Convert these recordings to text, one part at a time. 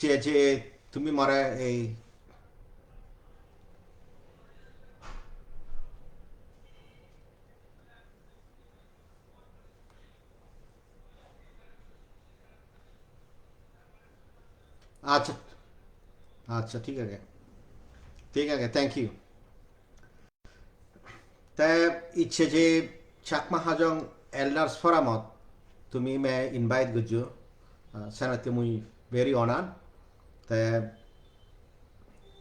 যে তুমি মরা এই আচ্ছা আচ্ছা ঠিক আছে থ্যাংক ইউ তা ইচ্ছে যে চাকমা হাজং এল্ডার্স ফরামত তুমি মে ইনভাইট গুজো সানাতে মুই ভেরি অনার তা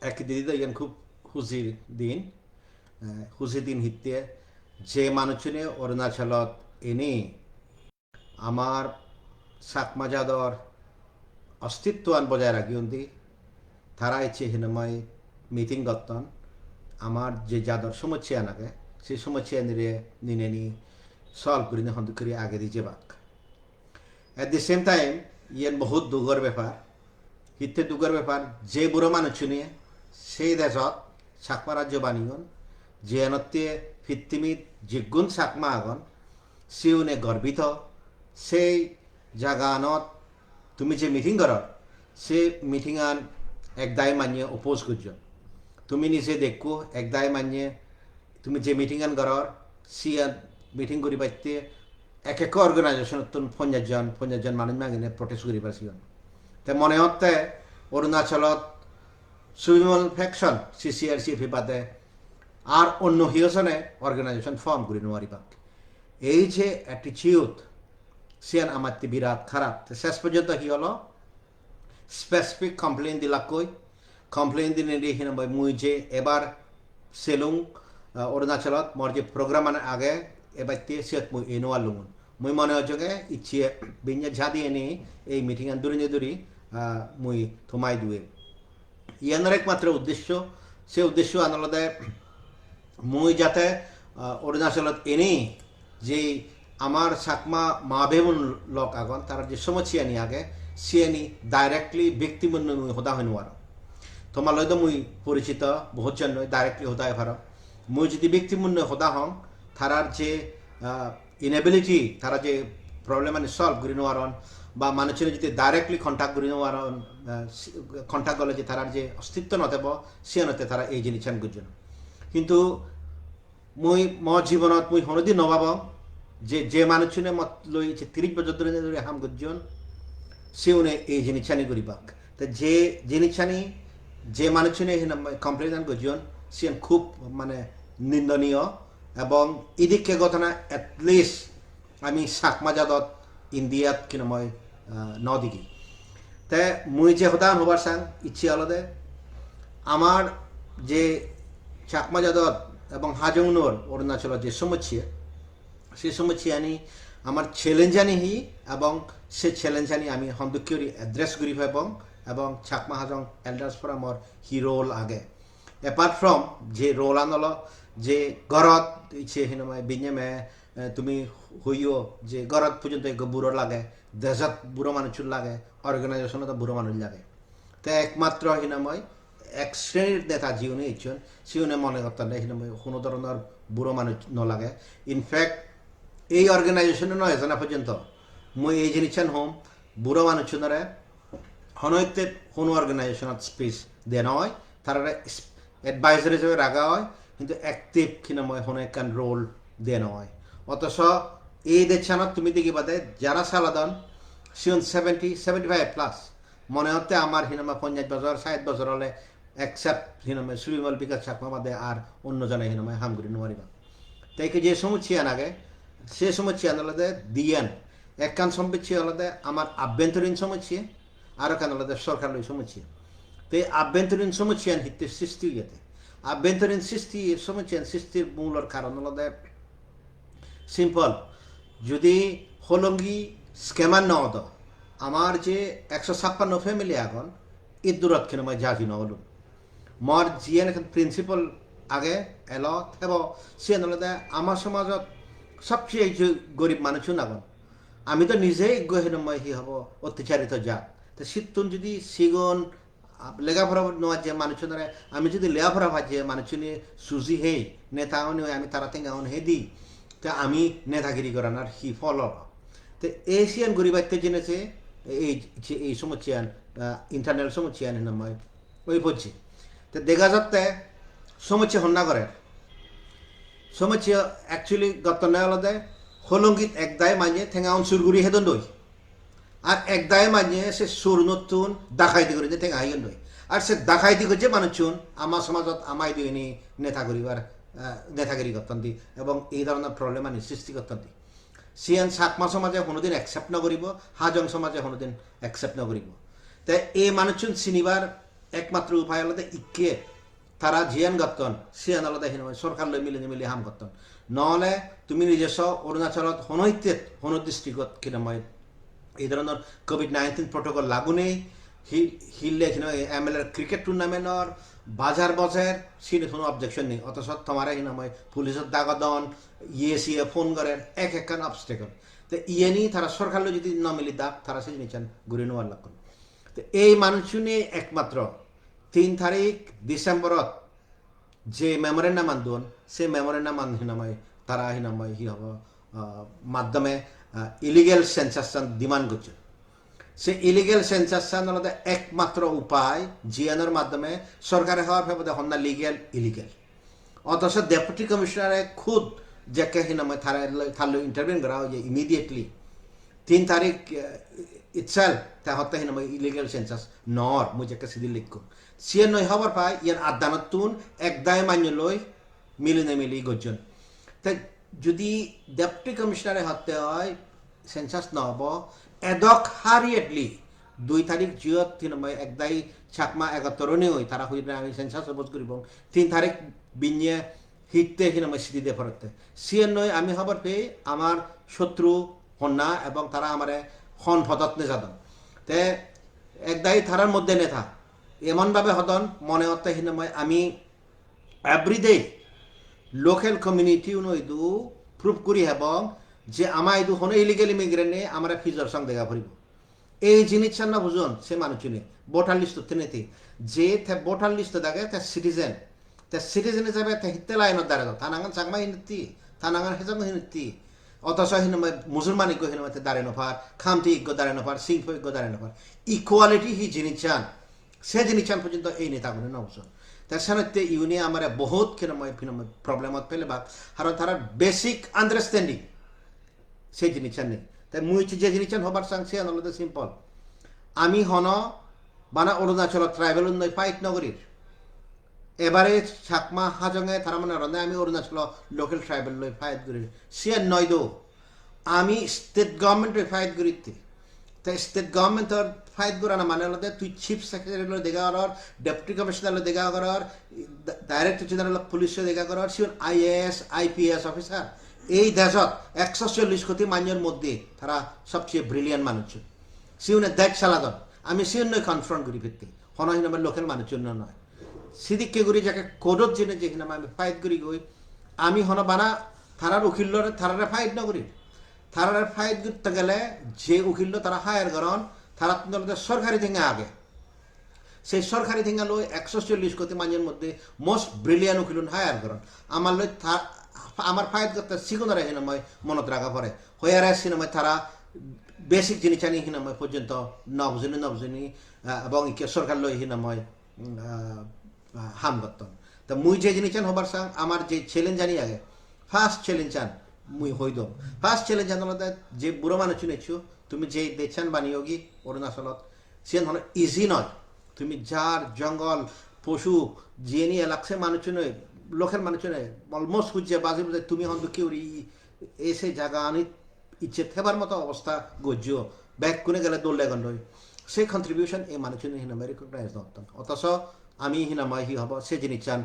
এক দিদি তো ইয়ান খুব খুশির দিন খুশি দিন হিতে যে মানুষনে অরুণাচলত এনে আমার চাকমা জাদর অস্তিত্বান বজায় রাখি তারা ইচ্ছে হিনময় মিটিং গত্তন আমার যে যাদর সমস্যা নাগে সেই সমস্যা নিনে নি সলভ করি না হন্দ করি আগে দিয়ে বাক এট দি সেম টাইম ইয়েন বহুত দুগর ব্যাপার হিতে দুগর ব্যাপার যে বুড়ো মানুষ নিয়ে সেই দেশত চাকমা রাজ্য বানিগন যে এনতে ফিত্তিমিত জিগুণ চাকমা আগন সিউনে গর্বিত সেই জাগানত তুমি যে মিটিং কর সে মিটিংআন একদাই মানিয়ে অপোজ করছো তুমি নিজে দেখো একদাই মানিয়ে তুমি যে মিটিংআন করার সিয়ান মিটিং করি পাইতে এক এক অর্গানাইজেশন পঞ্চাশজন মানুষ মাগিনে প্রটেস্ট করি পারছিলেন তাই মনে হতে অরুণাচলত সুইমল ফ্যাকশন সিসিআরসি ফিপাতে আর অন্য হিয়সনে অর্গানাইজেশন ফর্ম করি নোয়ারি পাক এই যে অ্যাটিচিউড সিয়ান আমার বিরাট খারাপ শেষ পর্যন্ত কি হলো স্পেসিফিক কমপ্লেন দিলাকই কমপ্লেন দিনে দিয়ে মুই যে এবার সেলুং অরুণাচলত মোর যে প্রোগ্রাম আগে এবার সিয়ত মুই এনোয়া লুমুন মুই মনে হচ্ছে ইচ্ছে বিঞ্জা ঝাদি এনে এই মিটিং দূরি মুই থমাই দুয়ে ইয়ানোর একমাত্র উদ্দেশ্য সে উদ্দেশ্য আনলদে মুই যাতে অরুণাচলত এনে যে আমার চাকমা মা বেমন লোক আগন তার যে সমস্যা নি আগে সিয়ানি ডাইরেক্টলি ব্যক্তিমূল্য মুই হদা হইন আর তোমার লয়তো মুই পরিচিত বহুত জন ডাইরেক্টলি হদায় ভার মুই যদি ব্যক্তিমূল্য হদা হং তারার যে ইনেবিলিটি তারা যে প্রবলেম মানে সলভ করি নোয়ারন বা মানুষের যদি ডাইরেক্টলি কন্ট্যাক্ট করি নোয়ারন কন্ট্যাক্ট গলে যে তারার যে অস্তিত্ব নতেব সে নতে তারা এই জিনিস গুজন কিন্তু মুই মর জীবনত মুই হনদি নভাব যে মানুষনে মত লই 30 বছর ধরে হাম গুজন সেউনে এই জিনিসানি করি পাক তা যে জিনিসানি যে মানুষনে কমপ্লেন গুজন সে খুব মানে নিন্দনীয় এবং এদিকে ঘটনা এটলিস্ট আমি চাকমা জাদত ইন্ডিয়াত কিনময় নদিকি তে মুই যে হদান হবার সাং ইচ্ছে আলাদা আমার যে চাকমা জাদত এবং হাজংনোর অরুণাচলের যে সমস্যা সেই সমস্যা আনি আমার চ্যালেঞ্জ আনি হি এবং সে চ্যালেঞ্জ আনি আমি হন্দুকিয়রি এড্রেস করি এবং চাকমা হাজং এল্ডার্স ফোরামর হি রোল আগে এপার্ট ফ্রম যে রোল আনল যে গরত ইচ্ছে হিনময় বিঞ্জমে তুমি হইও যে গরত পর্যন্ত বুড়ো লাগে দেশত বুড়ো মানুষের লাগে অর্গানাইজেশনত বুড়ো মানুষ লাগে তো একমাত্র হিনময় এক শ্রেণীর নেতা জিওনে ইচ্ছন সিওনে মনে করতেন হিনময় কোনো ধরনের বুড়ো মানুষ নলাগে ইনফ্যাক্ট এই অর্গানাইজেশনে নয় জানা পর্যন্ত মই এই জিনিস হোম বুড়ো মানুষজনরে হনইতে কোনো অর্গানাইজেশনত স্পেস দেওয়া নয় তারা এডভাইজার হিসেবে রাখা হয় কিন্তু অ্যাক্টিভ কিনময় হন একখান রোল দেওয়া হয় অথচ এই দেশানত তুমি দেখি বাদে যারা সালাদন সিওন 75+ মনে হতে আমার হিনামা 50 বছর 60 বছর হলে একসেপ্ট হিনামে সুবিমল বিকাশ চাকমা বাদে আর অন্য জনে হিনামায় হামগুড়ি নোয়ারিবা তাই যে সমস্যা আগে সে সমস্যা আনলাদে দিয়েন একখান সমস্যা আলাদা আমার আভ্যন্তরীণ সমস্যা আর একখান আলাদা সরকারের সমস্যা তো এই আভ্যন্তরীণ সমস্যা হিতে সৃষ্টি হইতে আভ্যন্তরীণ সমস্যা সৃষ্টির মূলর কারণ আলাদা সিম্পল যদি হলঙ্গি স্কেমার নদ আমার যে 156 ফ্যামিলি এখন ইদুরত খেনময় জাজি নহলুন মর জিয়ান এখন প্রিন্সিপাল আগে এল থেব সিয়ান আলাদা আমার সমাজত সবচেয়ে গরিব মানুষ নাগন আমি তো নিজেই গহেনময় হি হব অত্যাচারিত যা তো শীতুন যদি সিগন লেখাপড়া নেওয়ার যে মানুষ আমি যদি লেখাপড়া ভাজ যে মানুষ নিয়ে সুজি হে নেতা আমি তারা থেকে হে দিই তা আমি নেতাগিরি করান আর হি ফল তো এশিয়ান গরিবাত্য জেনেছে এই সমস্যা ইন্টারনেল সমুচি আনি নামাই ওই পড়ছি তো দেখা যাতে সমুচি হন্না করে সমুচি অ্যাকচুয়ালি গত নেওয়ালদে হলঙ্গিত একদায় মাঝে ঠেঙা অঞ্চলগুড়ি হেদন দই আর একদায় মাঝে সে সুর নতুন ডাকাইতি করে যে ঠেঙা হাইগন দই আর সে ডাকাইতি করছে মানুষজন আমার সমাজত আমাই দিইনি নেতা করিবার নেতাগিরি করতেন দি এবং এই ধরনের প্রবলেম আনি সৃষ্টি করতেন দি সিয়ান চাকমা সমাজে কোনোদিন একসেপ্ট নকরিব হাজং সমাজে কোনোদিন একসেপ্ট নকরিব তাই এই মানুষজন চিনিবার একমাত্র উপায় আলাদা ইকে তারা জিয়ান গতন সিয়ান আলাদা হিন সরকার লৈ মিলি হাম গতন নহলে তুমি নিজস্ব অরুণাচলত হনৈতে হন ডিস্ট্রিক্টত কিনময় এই ধরনের কোভিড-19 প্রটোকল লাগু নেই হিললে MLA ক্রিকেট টুর্নামেন্টর বাজার বজার সিনে কোনো অবজেকশন নেই অথচ তোমার হিনময় পুলিশের দাগদন ইয়ে ফোন করেন এক একখান অবস্টেকল তো ইয়ে নি তারা সরকার লৈ যদি নমিলি দাগ তারা সেই নিচান ঘুরে নেওয়ার লাগন তো এই মানুষজনে একমাত্র 3 তারিখ ডিসেম্বরত যে মেমোরেন্ডাম আন্দোলন সে মেমোরেন্ডাম হিনাময় তারা হিনাময় হি হব মাধ্যমে ইলিগেল সেন্সাসন ডিমান্ড করছে সে ইলিগেল সেন্সাসন আলাদা একমাত্র উপায় জিএনর মাধ্যমে সরকারে হওয়ার ভেবে হন্না লিগেল ইলিগেল অথচ ডেপুটি কমিশনারে খুদ যাকে হিনাময় থারলো ইন্টারভিউ করা হয় যে ইমিডিয়েটলি 3 তারিখ ইটসেল তা হত্যা হিনাময় ইলিগেল সেন্সাস নর মুই যাকে সিদি লিখো সিয়ে নয় হবার পায় ইয়ার আদানতুন একদায় মান্য লই মিলি গজন তাই যদি ডেপুটি কমিশনারে হত্যা হয় সেন্সাস নহব এডক হারিয়েটলি 2 তারিখ জিয়ত হিনাময় একদায় চাকমা 71 হয় তারা হইলে আমি সেন্সাস সবজ করিব 3 তারিখ বিনিয়ে হিটতে হিনাময় সিদি দে ফরতে সিয়ে নয় আমি হবার পেয়ে আমার শত্রু হন্না এবং তারা আমারে হন ফদত নেজাদন তে একদাই থারার মধ্যে নেতা এমনভাবে হদন মনে হতে হিনময় আমি এভরিডে লোকাল কমিউনিটি উনইদু প্রুভ করি এবং যে আমার ইদু হন ইলিগেল ইমিগ্রেন্টে আমরা ফিজর সঙ্গ দেখা করিব এই জিনিস না বুঝুন সে মানুষজনে ভোটার লিস্ট তেনেতে যে ভোটার লিস্ট দেখে তা সিটিজেন হিসাবে হিতে লাইনত দাঁড়াতো থানাঙ্গান চাকমা হিনতি থানাঙ্গান হেজং হিনতি অথচ হিনময় মুসলমান ইগো হিনময় দাঁড়ে নফার খামতি ইগো দাঁড়ে নফার সিংফ ইগো দাঁড়ে নফার ইকুয়ালিটি হি জিনিস চান সে জিনিস চান পর্যন্ত এই নেতাগুলো নবসন তার সাথে ইউনি আমার বহুত কিনময় প্রবলেমত পেলে বা কারণ তারা বেসিক আন্ডারস্ট্যান্ডিং সেই জিনিস চান নেই তাই মুই যে জিনিস চান হবার চাংছে আনলতে সিম্পল আমি হন বানা অরুণাচল ট্রাইবেল উন্নয় ফাইট নগরীর এবারে চাকমা হাজঙে তারা মানে রন্ধে আমি অরুণাচল লোকাল ট্রাইবেল লই ফাইট করি সে নয় দো আমি স্টেট গভর্নমেন্ট ফাইট করিতে তাই স্টেট গভর্নমেন্টর ফাইট করা না মানে হলো তুই চিফ সেক্রেটারি দেখা করার ডেপুটি কমিশনার দেখা করার ডাইরেক্টর জেনারেল পুলিশ দেখা করার সিওন IAS IPS অফিসার এই দেশত 140 কোটি মানুষের মধ্যে তারা সবচেয়ে ব্রিলিয়ান্ট মানুষ সিউনে দেখ সালাদন আমি সিউন নয় কনফ্রন্ট করি ফিরতে হনহীন আমার লোকের মানুষের নয় সিদিককে করি যাকে কোডত জেনে যেখানে আমি ফাইট করি গই আমি হন বানা থারার উকিল থারারে ফাইট নকরি থারারে ফাইট করতে গেলে যে উকিল তারা হায়ার করেন তারা সরকারি থেকে আগে সেই সরকারি থেকে লই 140 কোটি মানুষের মধ্যে মোস্ট ব্রিলিয়ান্ট উকিল হায়ার করেন আমার লই আমার ফাইট করতে সিগুনারে হিনময় মনত রাখা পড়ে হইয়ারে সিনেমায় তারা বেসিক জিনিস আনি হিনময় পর্যন্ত নবজনী এবং সরকার লই হিনময় হাম করতাম তা মুই যে জিনিস চান হবার সাং আমার যে চ্যালেঞ্জ আনি আগে ফার্স্ট চ্যালেঞ্জ চান মুই হইদ ফার্স্ট চ্যালেঞ্জ আন যে বুড়ো মানুষ শুনেছো তুমি যে দেশান বানিয়োগি অরুণাচলত সে হলো ইজি নয় তুমি যার জঙ্গল পশু যে নিয়ে লাগছে মানুষ নয় লোকের মানুষ নয় অলমোস্ট খুঁজছে বাজে বুঝে তুমি হন কেউ এসে জায়গা আনি ইচ্ছে থেবার মতো অবস্থা গজ্য ব্যাগ কোনে গেলে দৌড়লে গন্ড সেই কন্ট্রিবিউশন এই মানুষজনের হিনামে রিকগনাইজ নতুন অথচ আমি হিনাময় হি হব সে জিনিস চান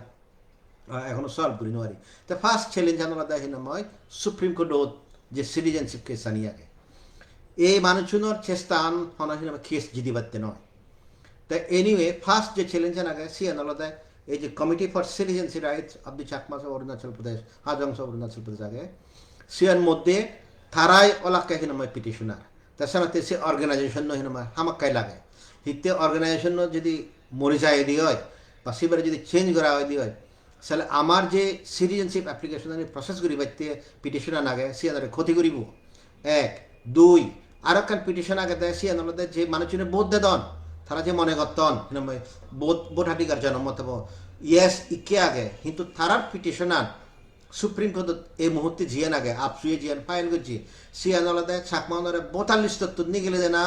এখনো সলভ করি নোৱাৰি তো ফার্স্ট চ্যালেঞ্জ আনলা হিনাময় সুপ্রিম কোর্টত যে সিটিজেনশিপ কেস আনি আগে এই মানুষজনের চেষ্টা আন হন হিনাময় কেস জিদি পারতে নয় তো এনিওয়ে ফার্স্ট যে চ্যালেঞ্জ আগে সি আনলা এই যে committee for citizenship rights of the Chakmas of Arunachal Pradesh Hajongs of Arunachal Pradesh আগে সিয়ার মধ্যে থারাই ওলাকে হিনাময় পিটিশনার তার সাথে সে অর্গানাইজেশন হিনাময় হামাক্কাই লাগে হিতে অর্গানাইজেশন যদি মরে যায় দিয়ে হয় বা সেবারে যদি চেঞ্জ করা হয় দিয়ে হয় তাহলে আমার যে সিটিজেনশিপ অ্যাপ্লিকেশন আমি প্রসেস করি বাইতে পিটিশনার আগে সে ক্ষতি করিব 1 2 আর একখান পিটিশন আগে দেয় সে যে মানুষজনের বোধ দে দন তারা যে মনে করতন ভোট হাটিকার জনমত ইয়েস ইকে আগে কিন্তু তারার পিটিশনার সুপ্রিম কোর্ট এই মুহূর্তে জিয়ান আগে আপসুয়ে জিয়ান ফাইল করছি সিয়ান আলাদা ছাকমা উনরে 42 তত্ত্ব নিয়ে গেলে দেনা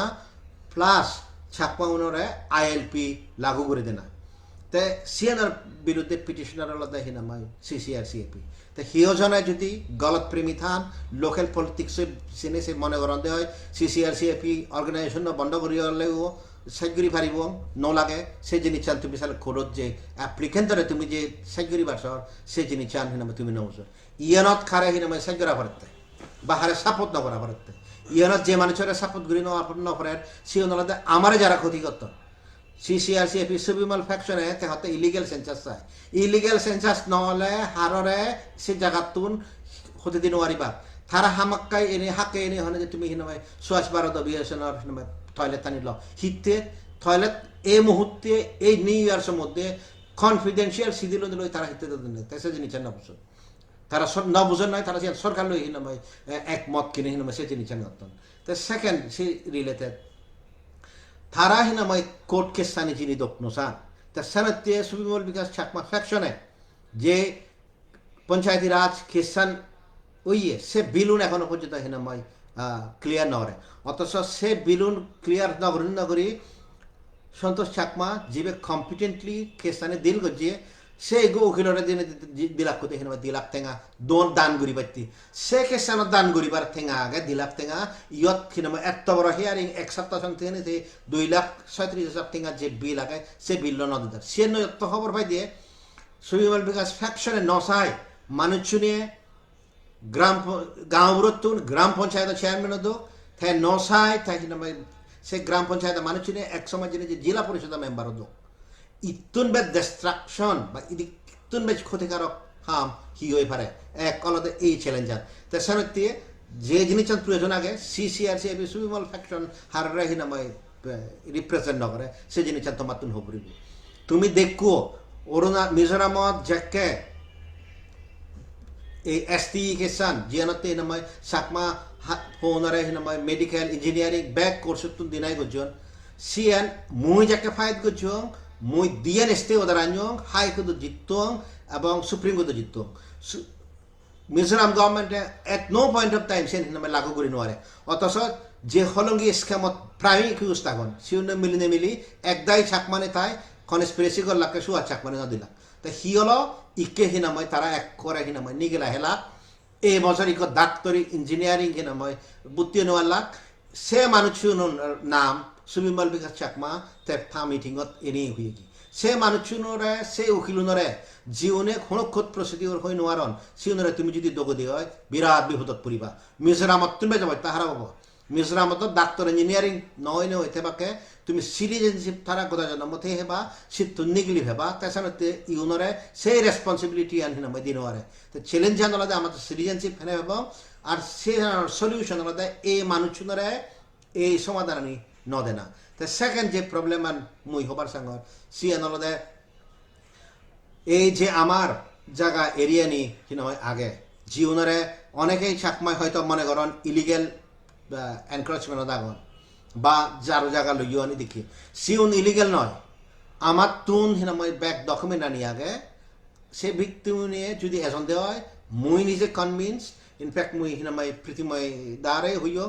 প্লাস ছাকমা উনরে আইএলপি লাগু করে দেনা তে সিয়ানার বিরুদ্ধে পিটিশনার আলাদা হিনামাই সিসিআর সিএপি তে হিওজনে যদি গলত প্রেমী থান লোকাল পলিটিক্স সিনে সে মনে করতে হয় সিসিআর সিএপি অর্গানাইজেশন বন্ধ করি হলেও সাইগুরি পারিব নলাগে সে জিনিস চান তুমি সালে খোরত যে অ্যাপ্লিকেন্টরে তুমি যে সাইগুরি বাসর সে জিনিস চান হিনামা তুমি নবস ইয়ানত খারে হিনামা সাইগরা পারতে বা হারে সাপোর্ট না করা পারতে ইয়ানত যে মানুষের সাপোর্ট করি নপরের সে নলাদে আমারে যারা ক্ষতি করত সিসিআর সিএপি সুবিমল ফ্যাকশনে তে হতে ইলিগেল সেন্সাস চায় ইলিগেল সেন্সাস নহলে হাররে সে জায়গাতুন হতে দিন ওয়ারিবা তারা হামাক্কাই এনে হাকে এনে হনে যে তুমি হিনামাই সুহাস ভারত অভিযানের হিনামাই টয়লেট টানি ল হিতে টয়লেট এই মুহূর্তে এই নিউ ইয়ার্সের মধ্যে কনফিডেন্সিয়াল সিদিল দিল তারা হিতে দিন তাই সে জিনিস না বুঝুন তারা না বুঝেন নয় তারা সরকার লই হিনামাই একমত কিনে হিনামাই সে জিনিস নতুন তো সেকেন্ড সে রিলেটেড তারা হিনামাই কোর্ট কেস সানি যিনি দক্ষনসা তা সানতে সুবিমল বিকাশ ছাকমা ফ্যাকশনে যে পঞ্চায়েতি রাজ কেসান ওইয়ে সে বিলুন এখনো পর্যন্ত হিনামাই ক্লিয়ার নরে অথচ সে বিলুন ক্লিয়ার নগরী সন্তোষ ছাকমা যিবে কম্পিটেন্টলি কেসানে দিল গজিয়ে সে গো উকিলরে দিনে দিলাক কোতে হিনামাই দিলাক টেঙা দোন দান করি পাইতি সে কেসানত দান করিবার টেঙা আগে দিলাক টেঙা ইয়ত হিনামাই এত বড় হিয়ারিং এক সপ্তাহ সন্তে 2,37,000 টেঙা যে বিল আগে সে বিল নদিদার সে নয়ত খবর পাই দিয়ে সুবিমল বিকাশ ফ্যাকশনে নসাই মানুষ নিয়ে গাঁওরতুন গ্রাম পঞ্চায়েত চেয়ারম্যান দো থে নসাই থে হিনামাই সে গ্রাম পঞ্চায়েত মানুষ নিয়ে এক সময় যিনি যে জেলা পরিষদ মেম্বার দো ইতুন বে ডিস্ট্রাকশন বা ইতুন বে ক্ষতিকারক হাম হি হয়ে পারে এক আলাদা এই চ্যালেঞ্জার তে সামনে যে জিনিস প্রয়োজন আগে সিসিআর সিএপি সুবিমল ফ্যাকশন হাররা হিনামাই রিপ্রেজেন্ট নকরে সে জিনিস তোমার তুন হবরিব তুমি দেখো মিজোরামত যাকে এই এসটি কেসান জিয়ানতে হিনামাই চাকমা হোনারে হিনামাই মেডিকেল ইঞ্জিনিয়ারিং ব্যাক কোর্স তুন দিনাই গজন সিএন মুই যাকে ফাইট গজন মুই দিয়েন এসতে ওদারাঞ্জং হাই কোর্ট জিততং এবং সুপ্রিম কোর্ট জিততং মিজোরাম গভর্নমেন্টে at no point of time সে হিনামাই লাগু করি নোয়ারে অথচ যে হলঙ্গি স্ক্যামত প্রাইমিক ইউজ থাকুন সিউন মিলি একদাই চাকমানে তাই কনস্পিরেসি করলাকে সুয়া চাকমানে নদিলা তা হি হলো ইকে হিনাময় তারা এক করে হিনাময় নিগেলা হেলা এই বছর ইক ডাক্তারি ইঞ্জিনিয়ারিং হিনাময় বুদ্ধি নোয়ালাক সে মানুষ নাম সুবিমল বিকাশ চাকমা তেফা মিটিংত এনেই হয়ে কি সে মানুষরে সে উকিলুনরে জীবনে খনক্ষত প্রসিডিওর হয়ে নোয়ারন সিউনরে তুমি যদি দগদি হয় বিরাট বিপদত পড়িবা মিজোরামত তুমি যাব তাহারা হব মিজোরামত ডাক্তার ইঞ্জিনিয়ারিং নয় নয় তেবাকে তুমি সিটিজেনশিপ তারা কথা জন্মতে হেবা সিদ্ধ নিগলি হেবা তাছাড়া ইউনরে সেই রেসপন্সিবিলিটি আন হিনামাই দিনওয়ারে তো চ্যালেঞ্জ আলাদা আমাদের সিটিজেনশিপ হেনে হেব আর সে সলিউশন আলাদা এই মানুষরে এই সমাধান আনি নদে না তো সেকেন্ড যে প্রবলেম আন মুই হবার সঙ্গে সিএন আলাদা এই যে আমার জায়গা এরিয়া নি হিনামাই আগে জীবনরে অনেকেই চাকমায় হয়তো মনে করেন ইলিগেল এনক্রোচমেন্ট দাগন বা যারো জায়গা লইও আনি দেখি সিউন ইলিগেল নয় আমার তুন হিনামাই ব্যাক ডকুমেন্ট আনি আগে সে ভিক্টিম নিয়ে যদি এজন দেওয়া হয় মুই নিজে কনভিন্স ইনফ্যাক্ট মুই হিনামাই প্রীতিময় দ্বারে হইও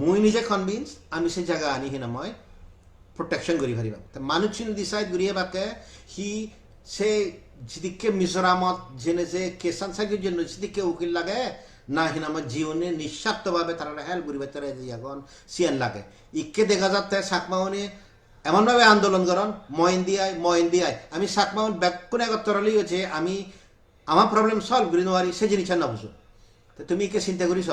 মুই নিজে কনভিন্স আমি সে জায়গা আনি হিনামাই প্রোটেকশন করি পারিবা তা মানুষ ডিসাইড করিয়ে বাকে হি সে যেদিকে মিজোরামত জেনে যে কেসান সাইকের জন্য যেদিকে উকিল লাগে না হিনামার জীবনে নিঃস্বার্থভাবে তারা হেল্প করিবে তারা এখন সিয়ান লাগে ইকে দেখা যাচ্ছে চাকমাউনি এমনভাবে আন্দোলন করেন ময়ন দিয়াই আমি চাকমাউন ব্যাকুন একত্তরালি হচ্ছে আমি আমার প্রবলেম সলভ করি নোয়ারি সে জিনিস না বুঝো তো তুমি ইকে চিন্তা করিস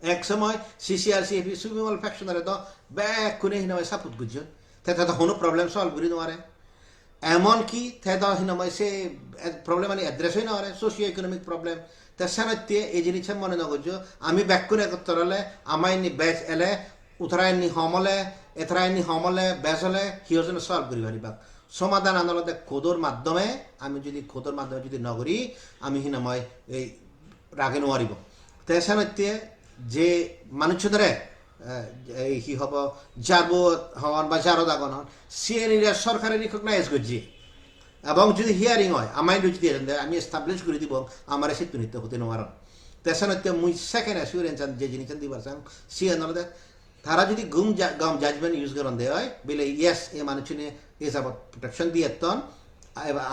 এক সময় সিসিআর সিএপি সুবিমল ফ্যাকশনারে তো ব্যাকুনে হিনামাই সাপোর্ট করছেন তো কোনো প্রবলেম সলভ করি নোয়ারে এমনকি তেদা হিনামাই সে প্রবলেম মানে অ্যাড্রেস হয়ে নেওয়ারে সোশিও ইকোনমিক প্রবলেম তা সানাতে এই জিনিস মনে নগজ আমি ব্যাকুন একত্তরালে আমায় নি ব্যাচ এলে উতরায় নি হমলে এতরায় নি হমলে ব্যাচ হলে হিওজনে সলভ করি পারিবা সমাধান আনলতে খোদর মাধ্যমে আমি যদি খোদর মাধ্যমে যদি নগরী আমি হিনামাই এই রাগে নোয়ারিব তাই সানাতে যে মানুষ ধরে এই কি হব জারবো হন বা জারো দাগন হন সিএনইরা সরকারে রিকগনাইজ করছে এবং যদি হিয়ারিং হয় আমায় যদি আমি এস্টাবলিশ করে দিব আমার সিদ্ধ নিতে হতে নোয়ারন তেসানতে মুই সেকেন্ড অ্যাসুরেন্স যে জিনিস দিবার চান সিএন হলে তারা যদি গাম জাজমেন্ট ইউজ করেন দেয় হয় বলে ইয়েস এ মানুষনে এ যাবত প্রোটেকশন দিয়ে তন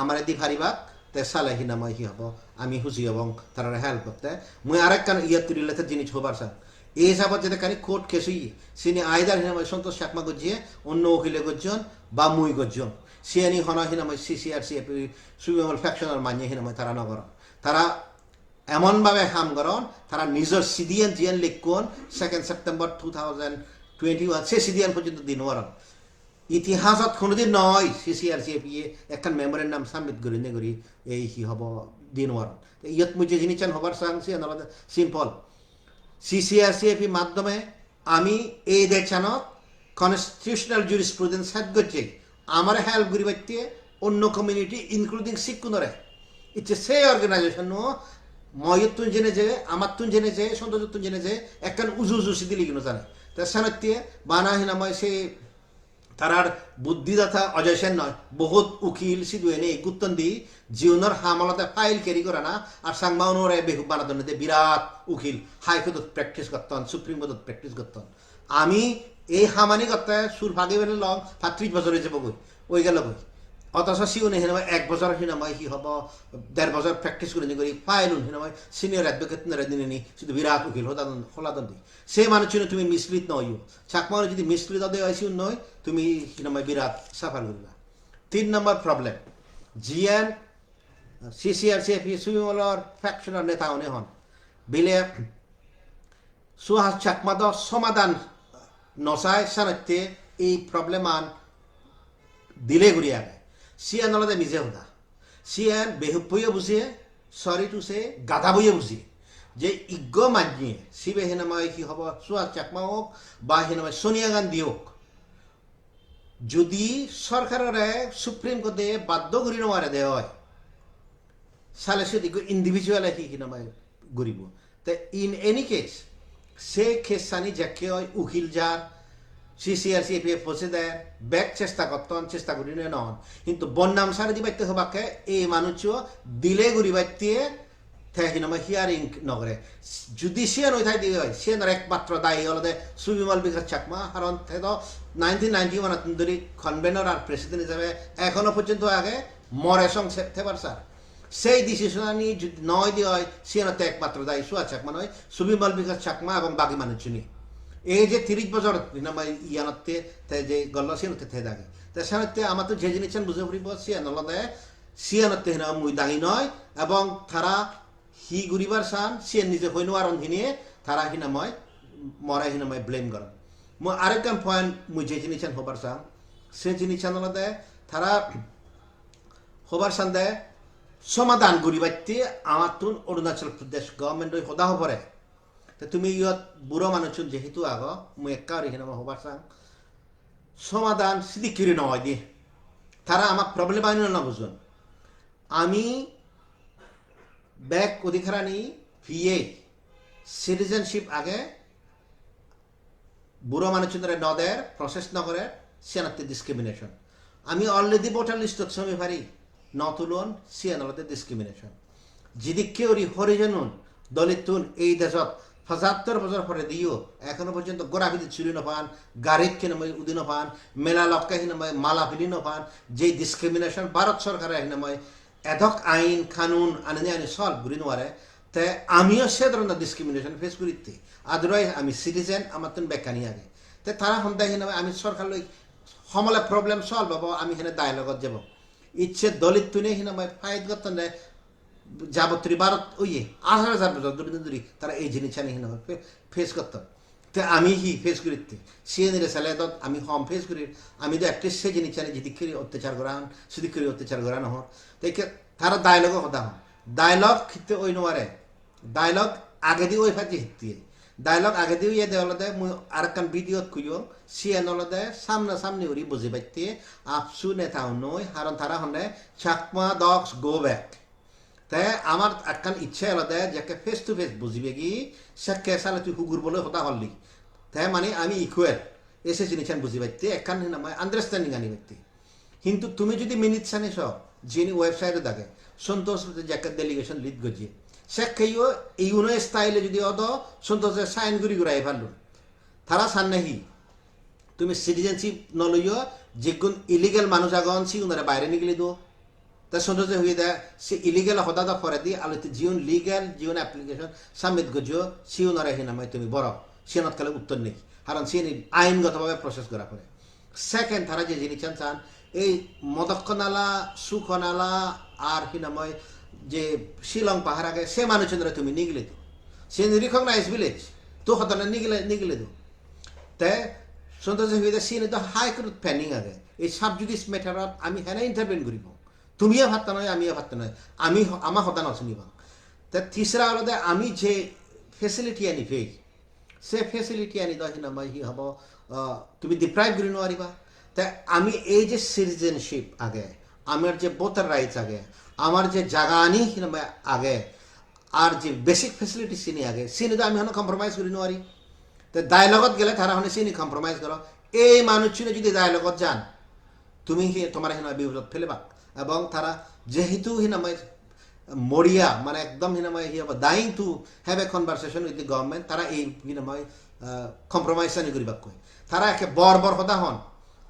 আমার দি ফারিবা তে সালে হিনা মই কি হব আমি হুজি এবং তারা হেল্প করতে মুই আরেক কান ইয়াত রিলেটেড জিনিস হবার চান এই হিসাবত যেটা কানি কোর্ট কেস হই সিনি আইদার হিনা মই সন্তোষ চাকমা গজিয়ে অন্য উকিলে গজন বা মুই গজন সিএনই হনা হিনা মই সিসিআরসিএপি সুবিমল ফ্যাকশনাল মানিয়ে হিনা মই তারা নগর তারা এমনভাবে কাম করন তারা নিজের সিডিএন জিএন লিখুন 2 সেপ্টেম্বর 2021 সে সিডিএন পর্যন্ত দিন ওয়ারন ইতিহাসত কোনোদিন নয় সিসিআরসিএপি একখান মেমোরের নাম সাবমিট করি নে করি এই কি হব দিন ওয়ারন ইয়ত মুই যে জিনিস হবার চাংছি আলাদা সিম্পল সিসিআরসিএপি মাধ্যমে আমি এই দেশানত কনস্টিটিউশনাল জুরিসপ্রুডেন্স হেড করছি আমার হেল্প করি বাইতে অন্য কমিউনিটি ইনক্লুডিং শিক্ষুনরে ইটস সে অর্গানাইজেশন মই তুন জেনে যে আমার তুন জেনে যে সন্তোষ তুন জেনে যে একখান উজু উজু সিদিলি কিনো জানে তা সানত্যে বানা হিনা মই সে তারার বুদ্ধিদাতা অজয় সেন নয় বহুত উকিল সিধুয়ে নেই গুত্তন দি জিওনর হামলতে ফাইল ক্যারি করে না আর সাংমাউনরে বেহু বানাদনে বিরাট উকিল হাইকোর্টত প্র্যাকটিস করতেন সুপ্রিম কোর্টত প্র্যাকটিস করতেন আমি এই হামানি করতে সুর ভাগে বেলে লং 30 বছর হয়েছে বই ওই গেল বই অথচ সিউনে হিনামাই 1 বছর হিনামাই কি হব 1.5 বছর প্র্যাকটিস করে করি ফাইলুন হিনামাই সিনিয়র অ্যাডভোকেট নরে দিনে নি শুধু বিরাট উকিল হলাদন দি সে মানুষের তুমি মিসলিড নইও চাকমা যদি মিসলিড দেয় আইসিউ নয় তুমি হিনামাই বিরাট সাফার করিবা 3 নম্বর প্রবলেম জিএন সিসিআরসিএপি সুইমলর ফ্যাকশনাল নেতা হনে হন বিলে সুহাস চাকমা দ সমাধান নসায় সানত্যে এই প্রবলেম আন দিলে ঘুরিয়ে আগে সিয়ান আলাদা নিজে হতা সিয়ান বেহুব বইয়ে বুঝিয়ে সরি টু সে গাধা বইয়ে বুঝিয়ে যে ইজ্ঞ মানিয়ে সিবে হেনামাই কি হব সুহাস চাকমা হোক বা হেনামাই সোনিয়া গান্ধী হোক যদি সরকারের সুপ্রিম কোর্টে বাধ্য করি নেওয়ারে দেওয়া হয় সালে সে ইন্ডিভিজুয়াল কি হিনামাই গরিব তা in any case say case Sunny যাকে হয় উকিল যার সিসিআরসিএপি ফসে দেয় ব্যাক চেষ্টা করতেন চেষ্টা করি নন কিন্তু বন্যাম সারে দিবাইতে হবাকে এই মানুষও দিলে গরিবাইতে হিনামা হিয়ারিং নগরে যদি সে নয় দিয়ে হয় সে একমাত্র দায়ী হল সুবিমল বিকাশ চাকমা কারণ 1991 ধরে কনভেনর আর প্রেসিডেন্ট হিসাবে এখনো পর্যন্ত আগে মরে থেবার স্যার সেই ডিসিশন নিয়ে যদি নয় দিয়ে হয় সে একমাত্র দায়ী সুয়া চাকমা নয় সুবিমল বিকাশ চাকমা এবং বাকি মানুষ নিয়ে এই যে 30 বছর ইয়ানতে যে গল্ল সিয়ানতে থে দাগে তা সানতে আমার তো যে জিনিস বুঝে পড়িব সিয়ান আলাদা সিয়ানতে হিনা মুই দাগি নয় এবং তারা হি গুরিবার সান সিয়ান নিজে হইন আর হিনিয়ে তারা হিনাময় মরা হিনাময় ব্লেম করেন মই আরেকটা পয়েন্ট মুই যে জিনিস হবার চান সে জিনিস আলাদা তারা হবার সান দেয় সমাধান গরিবাইতে আমার তুন অরুণাচল প্রদেশ গভর্নমেন্ট সদা হবরে তুমি ইয়ত বুড়ো মানুষ যেহেতু আগ মুই একা এখানে হবার চাং সমাধান সিদিকিরি নয় দিয়ে তারা আমার প্রবলেম আইন না বুঝুন আমি ব্যাক অধিকারানি ভিএ সিটিজেনশিপ আগে বুড়ো মানুষের নদের প্রসেস নগরের সিয়ানতে ডিসক্রিমিনেশন আমি অলরেডি ভোটার লিস্টত সময় পারি ন তুলন সিয়ানলতে ডিসক্রিমিনেশন যেদিকে ওরি হরিজনুন দলিতুন এই দেশত 75 বছর পরে দিও এখনো পর্যন্ত গোড়াবিদি চুরি নপান গাড়িত কিনময় উদি নপান মেলা লক্কা হিনময় মালা ফিলি নপান যে ডিসক্রিমিনেশন ভারত সরকারের হিনময় এধক আইন কানুন আনে আনি সলভ করি নোয়ারে তে আমিও সে ধরনের ডিসক্রিমিনেশন ফেস করিতে আদরাই আমি সিটিজেন আমার তুন বেকানি আগে তে তারা সন্দেহ হিনময় আমি সরকার লই সমলে প্রবলেম সলভ হব আমি হেনে ডায়লগত যাব ইচ্ছে দলিত তুনে হিনময় ফাইট করতেন যাবত্রী ভারত ওই 18,000 বছর ধরে তারা এই জিনিস আনি ফেস করতাম তো আমি ফেস করিতে সে নিলে সালে আমি হম ফেস করি আমি তো একটা সে জিনিস আনি যেদিক করে অত্যাচার করান সেদিক করে অত্যাচার করানো হোক তাই তারা ডায়লগও কথা হন ডায়লগ খিতে ওই নোয়ারে ডায়লগ আগে দিয়ে ওই ফাঁকি হিতে ডায়লগ আগে দিয়ে ইয়ে দেওয়া দেয় মুই আর একটা ভিডিওত খুঁজো সিয়ে নলে দেয় সামনা সামনি উড়ি বুঝে পাইতে আপসু নেতাও নই কারণ তারা হনে চাকমা ডগস গো ব্যাক তাই আমার একখান ইচ্ছা আলাদা যাকে ফেস টু ফেস বুঝিবে কি সে সালে তুই হুগুর বলে হতা হল্লি তাই মানে আমি ইকুয়াল এসে জিনিসান বুঝি পাইতে একখান নামায় আন্ডারস্ট্যান্ডিং আনি পাইতে কিন্তু তুমি যদি মিনিট সানি সব যিনি ওয়েবসাইটে থাকে সন্তোষ যাকে ডেলিগেশন লিড গজিয়ে সে খেয়েও ইউনো স্টাইলে যদি অত সন্তোষের সাইন গুড়ি গুড়াই ফেলুন তারা সান নাহি তুমি সিটিজেনশিপ নলইও যেগুন ইলিগেল মানুষ আগন সি উনারা বাইরে নিগলে দো তা সন্তোষে হয়ে দেয় সে ইলিগেল হদাদা ফরে দি আলোতে জিওন লিগেল জিওন অ্যাপ্লিকেশন সাবমিট গজিও সি উনারা হে নামায় তুমি বড় সিনত কালে উত্তর নেই কারণ সে আইনগতভাবে প্রসেস করা পড়ে সেকেন্ড তারা যে জিনিস চান এই মদক্ষনালা সুখনালা আর কি নাময় যে শিলং পাহাড় আগে সে মানুষের তুমি নিগলে দো সে রিকগনাইজ ভিলেজ তো হতনা নিগলে দো তাই সন্তোষে হয়ে দেয় সিনে তো হাই কোর্ট প্যানিং আগে এই সাবজুডিস ম্যাটারত আমি হেনা ইন্টারভেন করিব তুমিও ভাবতা নয় আমিও ভাবতা নয় আমি আমার হতা নচনিব তা তিসরা আলাদা আমি যে ফেসিলিটি আনি ফেই সে ফেসিলিটি আনি দহি নামাই হি হব তুমি ডিপ্রাইভ করি নোৱাৰিবা তাই আমি এই যে সিটিজেনশিপ আগে আমার যে ভোটার রাইটস আগে আমার যে জায়গা আনি আগে আর যে বেসিক ফেসিলিটি চিনি আগে চিনি তো আমি হন কম্প্রোমাইজ করি নোৱাৰি তো ডায়লগত গেলে তারা হনে চিনি কম্প্রোমাইজ করো এই মানুষ চিনি যদি ডায়লগত যান তুমি তোমার হিনা বিপদত ফেলেবাক এবং তারা যেহেতু হিনামাই মরিয়া মানে একদম হিনামাই হি হব dying to have a conversation with the government তারা এই হিনামাই কম্প্রোমাইজ আনি করিবাক কয় তারা একে বর হতা হন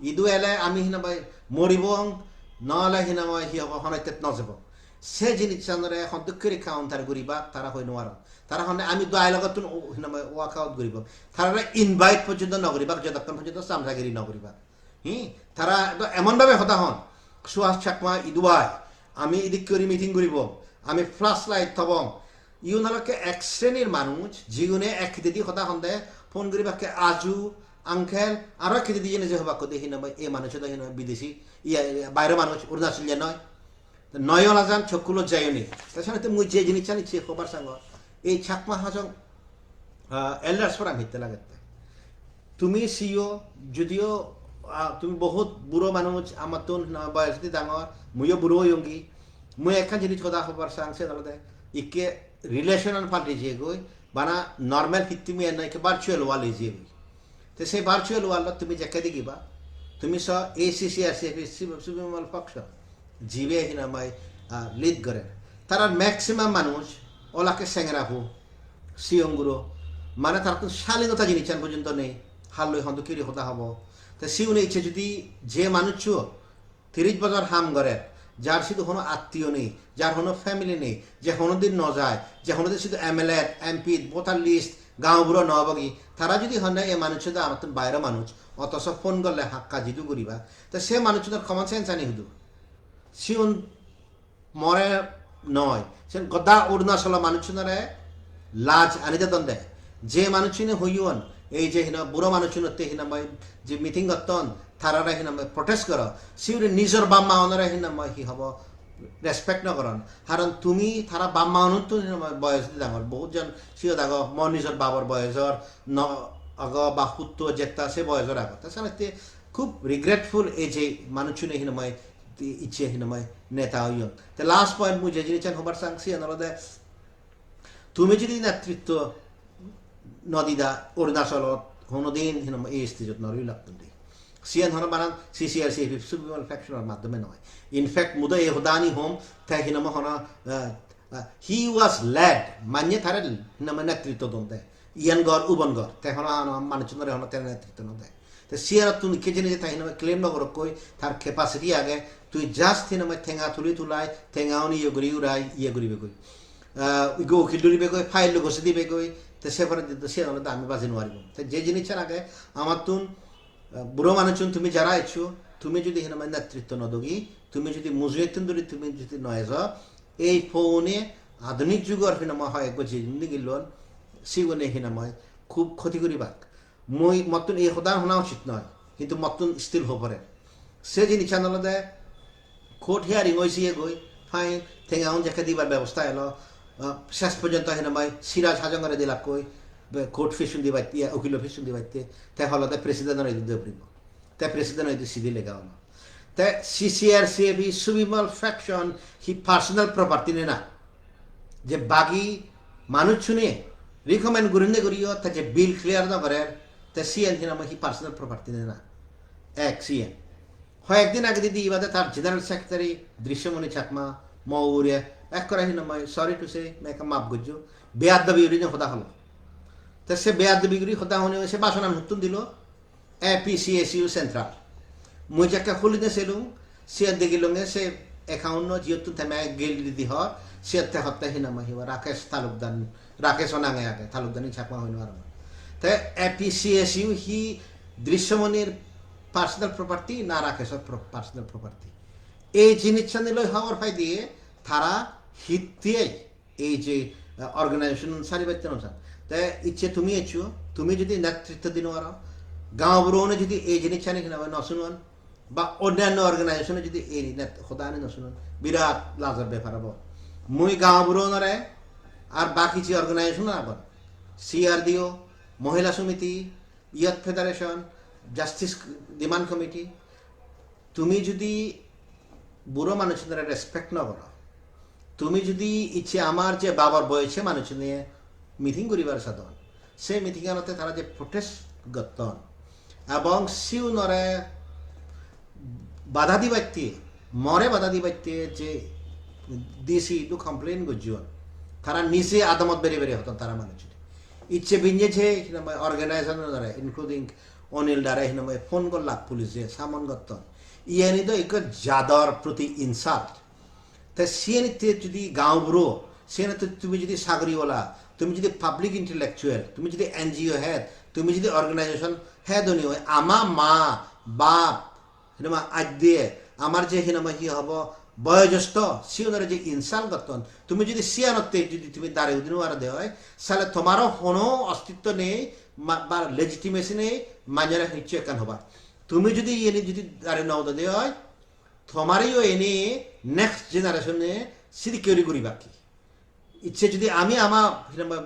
ইদু এলে আমি হিনামাই মরিব নহলে হিনামাই হি হব হনাইতে নযাব সে জিনিস চানরে এখন দুঃখের কাউন্টার করিবা তারা হয় নোয়ার তারা হনে আমি ডায়লগত হিনামাই ওয়াক আউট করিব তারা ইনভাইট পর্যন্ত নকরিবা যতক্ষণ পর্যন্ত চামচাগিরি নকরিবা তারা এমনভাবে হতা হন সুহাস চাকমা ইদুয়াই আমি এদিক করে মিটিং করিব আমি ফ্লাশ লাইট থবং ইউনালকে এক শ্রেণীর মানুষ জীবনে এক দিদি হতা হন্দে ফোন করিবাকে আজু আংখেল আরো এক দিদি জেনে যে হবাক দেখি না এই মানুষ বিদেশি বাইরে মানুষ অরুণাচল যে নয় নাজান চকুলো যায়নি তাছাড়া মুই যে জিনিস জানিছি খবর সাঙ্গ এই চাকমা হাজং এল্ডার্স ফোরাম হিতে লাগে তুমি সিও যদিও তুমি বহুত বুড়ো মানুষ আমার তো বয়স ডাঙর মুইও বুড়ো হইঙ্গি মুই একখান জিনিস কথা খবর সাংসে তাহলে ইকে রিলেশন পাল্টে যে গই বানা নর্মাল ফিত্তিমি এনে ভার্চুয়াল ওয়াল যে গই তো সেই ভার্চুয়াল ওয়ালত তুমি যাকে দেখিবা তুমি স ACCRC সুবিমল পক্ষ জিবে হিনামাই লিড করে তারা ম্যাক্সিমাম মানুষ ওলাকে সেঙ্গরাফু সিয়ঙ্গুরো মানে তার তো শালীনতা জিনিস পর্যন্ত নেই হাল্লই হন্ত কিরি হতা হব তা সিউনে ইচ্ছে যদি যে মানুষ 30 বছর হাম করে যার শুধু কোনো আত্মীয় নেই যার কোনো ফ্যামিলি নেই যে কোনোদিন ন যায় যে কোনোদিন শুধু MLA MP ভোটার লিস্ট গাঁওগুলো নবগি তারা যদি হন এই মানুষ আমার তো বাইরে মানুষ অথচ ফোন করলে হাক্কা জিতু করিবা তো সে মানুষদের কমন সেন্স আনি শুধু সিউন মরে নয় সে গদা অরুণাচল মানুষরে লাজ আনিতে দন্দে যে মানুষিনে হইয়ন এই যে হিনা বুড়ো মানুষতে হিনামাই যে মিটিং করতন তারারা হিনামাই প্রটেস্ট কর সিউরে নিজের বাম্মা অনরা হিনামাই হি হব রেসপেক্ট নকরন কারণ তুমি তারা বাম্মা অনুত বয়স ডাঙর বহুতজন সিও দাগ মন নিজের বাবার বয়সর ন আগ বা সুত্ত জেতা সে বয়সর আগ তাছাড়া খুব রিগ্রেটফুল এই যে মানুষনে হিনামাই ইচ্ছে হিনামাই নেতা হইয়ন তো লাস্ট পয়েন্ট মুই যে জিনিস হবার চাংছি আনলদে তুমি যদি নেতৃত্ব নদীদা অরুণাচলত কোনোদিন এই স্থিতিত নরই লাগতেন সিএন হন বানান CCRC সুবিমল ফ্যাকশনের মাধ্যমে নয় ইনফ্যাক্ট মুদা এ হদানি হোম তাই হিনাম হন হি ওয়াজ লেড মান্য তারে হিনাম নেতৃত্ব দন্দে ইয়ানগড় উবনগড় তাই হন মানুষজনের হন তার নেতৃত্ব নদে তো সিয়ার তুমি কে জেনে তাই হিনাম ক্লেম নগর কই তার ক্যাপাসিটি আগে তুই জাস্ট হিনাম ঠেঙা তুলাই ঠেঙাওনি ইয়ে করি উড়াই ইয়ে করিবে কই ইগো উকিল দৌড়িবে কই ফাইল ঘষে দিবে কই তো সে পরে সে হলে আমি বাজে নোৱাৰিব তো যে জিনিসের আগে আমার তুন বুড়ো মানুষ তুমি যারা ইচ্ছো তুমি যদি হিনামাই নেতৃত্ব নদগি তুমি যদি মুজুয়েতুন ধরি তুমি যদি নয় যাও এই ফোনে আধুনিক যুগের হিনামা হয় যে গিলন সিগুনে হিনাময় খুব ক্ষতি করিবাক মই মতন এই সদা শোনা উচিত নয় কিন্তু মতন স্থির হব পারে সে জিনিস আনলদে কোর্ট হিয়ারিং হয়েছে গই ফাইন ঠেঙাউন জেকে দিবার ব্যবস্থা এলো শেষ পর্যন্ত হিনামাই সিরাজ হাজংরে দিলাক কই কোর্ট ফিসুন দিবাইতে উকিল ফিসুন দিবাইতে তাই হলতে প্রেসিডেন্ট দিয়ে পড়ব তাই প্রেসিডেন্ট সিদি লেগা হলো তাই CCRC সুবিমল ফ্যাকশন হি পার্সোনাল প্রপার্টি না যে বাকি মানুষ শুনে রিকমেন্ড করিয়ে তা যে বিল ক্লিয়ার না করে তে সিএন হিনামা হি পার্সোনাল প্রপার্টি না এক সিএন হয় একদিন আগে দিদি ইবাদে তার জেনারেল সেক্রেটারি দৃশ্যমণি চাকমা মৌরিয়া এক করে হিনামা সরি টু সে মেকা মাপ গুজু বেয়াদ দাবি উড়িনে হতা হলো তে সে বেয়াদ দাবি গুড়ি হতা হনে সে বাসনান হুতুন দিল APCSU সেন্ট্রাল মুই যাকে খুলিনে সেলুং সে দেখিলুঙে সে একাউন্ন জিয়তু থেমে গেল দিদি হর সে হত্যা হিনামা হিবা রাকেশ অনাঙে আগে তালুকদানি চাকমা হইনো আর তে APCSU হি দৃশ্যমণির পার্সোনাল প্রপার্টি না রাকেশর পার্সোনাল প্রপার্টি এই জিনিসটা নিল হওয়ার ফাই দিয়ে তারা হিতে এই যে অর্গানাইজেশন সারি বাইতে নসান তাই ইচ্ছে তুমি এছো তুমি যদি নেতৃত্ব দিন আর গাঁও বুড়োনে যদি এই জিনিসটা নিয়ে নশুনন বা অন্যান্য অর্গানাইজেশনে যদি এই সদানে নশুনন বিরাট লাজের ব্যাপার হব মুই গাঁও বুড়োনরে আর বাকি যে অর্গানাইজেশন আবার CRDO মহিলা সমিতি youth federation justice demand committee তুমি যদি বুড়ো মানুষের রেসপেক্ট না করো তুমি যদি ইচ্ছে আমার যে বাবার বয়সে মানুষ নিয়ে মিটিং করিবার সাধন সেই মিটিং আনতে তারা যে প্রোটেস্ট গতন এবং সিউ নরে বাধা দিবাইতে মরে বাধা দিবাইতে যে ডিসি টু কমপ্লেন গজিওন তারা নিজে আদামত বেড়ে বেড়ে হতন তারা মানুষ ইচ্ছে বিঞ্জেছে অর্গানাইজেশন দ্বারা ইনক্লুডিং অনিল দ্বারা হিনামে ফোন করলাক পুলিশে সামন গতন ইয়ানি তো এক জাদর প্রতি ইনসাল্ট তা সিয়ানিতে যদি গাঁও বুড়ো সিয়ানিতে তুমি যদি সাগরিওয়ালা তুমি যদি পাবলিক ইন্টেলেকচুয়াল তুমি যদি NGO হেড তুমি যদি অর্গানাইজেশন হেড হনি হয় আমার মা বাপ হিনামা আজ দিয়ে আমার যে হিনামা হি হব বয়োজ্যেষ্ঠ সিওনারে যে ইনসাল গতন তুমি যদি সিয়ানতে যদি তুমি দাঁড়িয়ে উদিন আর দেওয়া হয় তাহলে তোমারও কোনো অস্তিত্ব নেই বা লেজিটিমেসি নেই মাঝারে হচ্ছে একান হবা তুমি যদি এনে যদি দাঁড়িয়ে নাও দেওয়া হয় তোমারইও এনে নেক্সট জেনারেশনে সিকিউরি করি বাকি ইচ্ছে যদি আমি আমার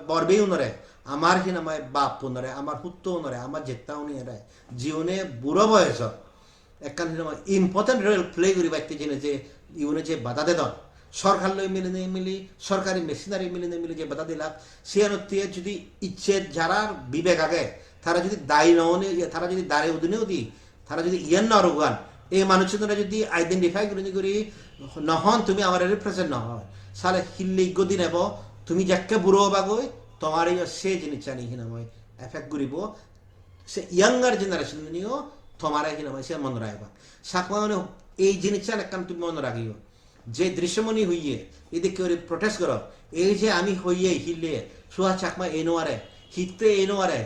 বরবেই নরে আমার হিনামায় বাপ নরে আমার পুত্র নরে আমার জেতাও নিয়ে জীবনে বুড়ো বয়স একখান ইম্পর্টেন্ট রোল প্লে করি বাকি জেনে যে ইউনে যে বাধা দেন সরকার লই মিলে নেই মিলি সরকারি মেশিনারি মিলে নেই মিলে যে বাধা দিলাম সে যদি ইচ্ছে যারা বিবেক আগে তারা যদি দায়ী নয় তারা যদি দাঁড়িয়ে উদিনেও দি তারা যদি ইয়ান না রোগান এই মানুষজনরা যদি আইডেন্টিফাই করি নহন তুমি আমার রিপ্রেজেন্ট নহয় সালে হিল্লি গদি নেব তুমি যাকে বুড়ো বাগই তোমার সে জিনিস জানি হিনাময় এফেক্ট করিব সে ইয়াঙ্গার জেনারেশন নিয়েও তোমার হিনাময় সে মনে রাখবা সাকমা মানে এই জিনিসটা একখান তুমি মনে রাখিও যে দৃশ্যমণি হইয়ে এদিকে প্রোটেস্ট করো এই যে আমি হইয়ে হিলে সুহা চাকমা এনোয়ারে হিতে এনোয়ারে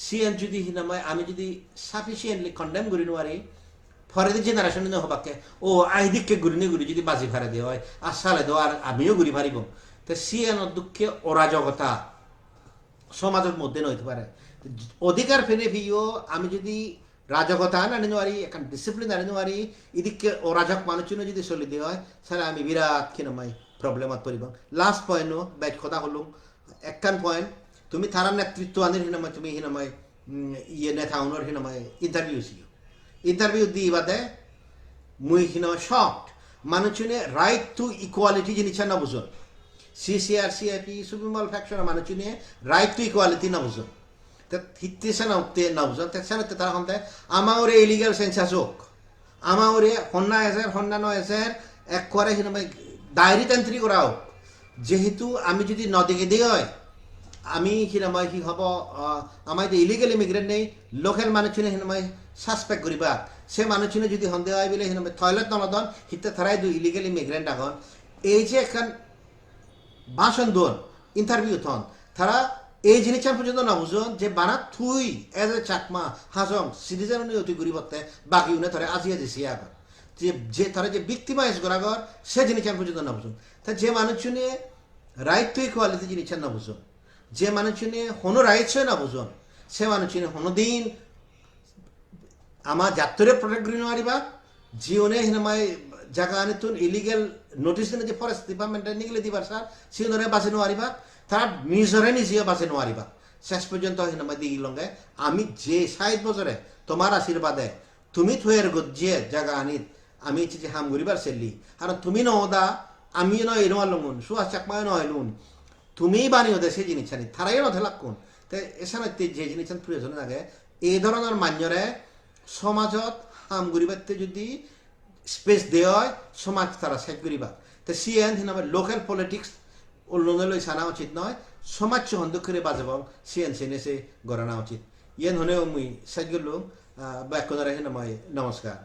সিএন যদি হিনাময় আমি যদি সাফিসিয়েন্টলি কন্ডেম করি নোয়ারি ফরেদি জেনারেশন হবাকে ও আইদিককে ঘুরিনি ঘুরি যদি বাজি ফারে দেওয়া হয় আর সালে দেওয়া আর আমিও ঘুরি ফারিব তো সিএন দুঃখে অরাজকতা সমাজের মধ্যে নইতে পারে অধিকার ফেলে ভিও আমি যদি রাজকতা আনি নোয়ারি এখন ডিসিপ্লিন আনি নোয়ারি এদিকে অরাজক মানুষজন যদি চলি দেওয়া হয় তাহলে আমি বিরাট কিনমাই প্রবলেমত পড়ব লাস্ট পয়েন্ট ব্যাচ কথা হলুম একখান পয়েন্ট তুমি তারা নেতৃত্ব আনির হিনামাই তুমি হিনামাই ইয়ে নেতা উনর হিনামাই ইন্টারভিউ দি বাদে মুই হিনামাই শকড মানুষজনে রাইট টু ইকুয়ালিটি জিনিসটা না বুঝুন CCR/CIP সুবিমল ফ্যাকশন মানুষজনে রাইট টু ইকুয়ালিটি না বুঝুন হিতেছে না উঠতে না বুঝুন তেসানতে তারা হন্তে আমার ইলিগাল সেন্সাস হোক আমার হন্না এসের হন্না ন এসের এক করে হিনামাই ডায়েরি এন্ট্রি করা হোক যেহেতু আমি যদি নদীকে দিয়ে হয় আমি হিনামাই হি হব আমার যে ইলিগাল ইমিগ্রেন্ট নেই লোকেল মানুষজনে হিনামাই সাসপেক্ট করিবা সে মানুষজনে যদি সন্দেহ হয় বলে হিনামাই টয়লেট নলদন হিতে থারাই দু ইলিগাল ইমিগ্রেন্ট আগন এই যে এখন ভাষণ দোন ইন্টারভিউ থন তারা এই জিনিসটা পর্যন্ত না বুঝুন যে বানা থুই as a Chakma Hajong citizen অতি গরিবতে বাকি উনি ধরে আজি সিয়া আগর যে তারা যে ভিক্টিমাইজ করা গর সে জিনিসটা পর্যন্ত না বুঝুন তা যে মানুষজনে রাইট টু ইকুয়ালিটি জিনিসটা না বুঝুন যে মানুষজনে হনো রাইটস না বুঝুন সে মানুষজনে হনো দিন আমার জাতরে প্রোটেক্ট করি নারিবা জীবনে হিনামাই জায়গা আনি তুন ইলিগেল নোটিস দিনে যে ফরেস্ট ডিপার্টমেন্টে নিগলে দিবার স্যার সে ধরে বাঁচে নোয়ারিবা তারা নিজরে নিজেও বাঁচে নোয়ারিবা শেষ পর্যন্ত হিনামাই দিই লঙ্গে আমি যে 60 বছরে তোমার আশীর্বাদে তুমি থয়ের গজ্জে জায়গা আনিত আমি যে হাম গরিবার সেলি আর তুমি নহদা আমি নয় এনো লঙ্গুন সুহাস চাকমায় নয় লুন তুমি বানিয়ে দে সেই জিনিস আনি তারাই নথে লাগুন তাই এসান যে জিনিস প্রয়োজন লাগে এই ধরনের মান্যরে সমাজত হাম করিবাতে যদি স্পেস দেওয়া হয় সমাজ তারা সেট করিবা তো সিএন হিনাবে লোকাল পলিটিক্স উল্লঙ্ঘন সানা উচিত নয় সমাজ সহন্দ করে বাজাবাং সিএন সেনেসে গড়ানা উচিত ইয়েন হলেও মুই সেট করলুম ব্যাক করে নমস্কার